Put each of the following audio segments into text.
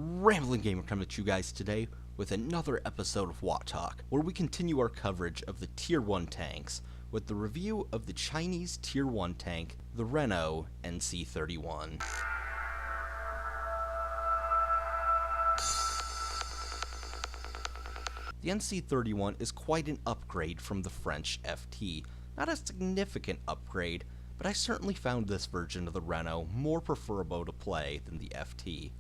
Rambling Gamer coming at you guys today with another episode of W.o.T Talk, where we continue our coverage of the Tier 1 tanks with the review of the Chinese Tier 1 tank, the Renault NC-31. The NC-31 is quite an upgrade from the French FT. Not a significant upgrade, but I certainly found this version of the Renault more preferable to play than the FT.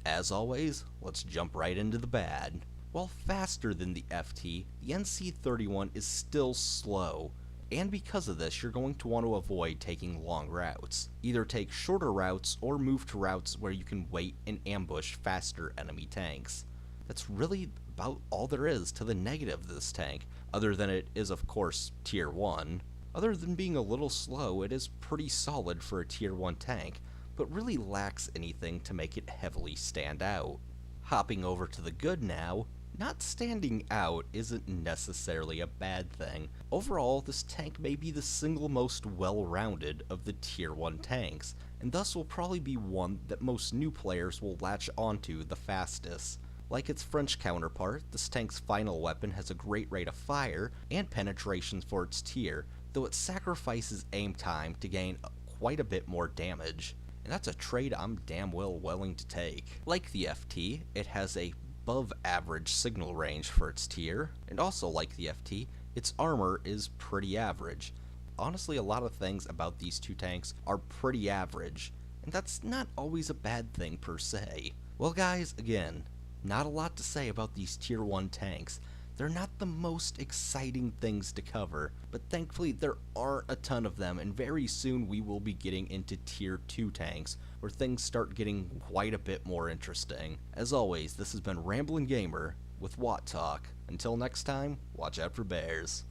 As always, let's jump right into the bad. While faster than the FT, the NC-31 is still slow, and because of this you're going to want to avoid taking long routes. Either take shorter routes or move to routes where you can wait and ambush faster enemy tanks. That's really about all there is to the negative of this tank, other than it is of course Tier 1. Other than being a little slow, it is pretty solid for a Tier 1 tank, but really lacks anything to make it heavily stand out. Hopping over to the good now, not standing out isn't necessarily a bad thing. Overall, this tank may be the single most well-rounded of the Tier 1 tanks, and thus will probably be one that most new players will latch onto the fastest. Like its French counterpart, this tank's final weapon has a great rate of fire and penetration for its tier, though it sacrifices aim time to gain quite a bit more damage. And that's a trade I'm damn well willing to take. Like the FT, it has a above average signal range for its tier, and also like the FT, its armor is pretty average. Honestly, a lot of things about these two tanks are pretty average, and that's not always a bad thing per se. Well guys, again, not a lot to say about these Tier 1 tanks. They're not the most exciting things to cover, but thankfully there aren't a ton of them, and very soon we will be getting into Tier 2 tanks, where things start getting quite a bit more interesting. As always, this has been Ramblin' Gamer with W.o.T Talk. Until next time, watch out for bears.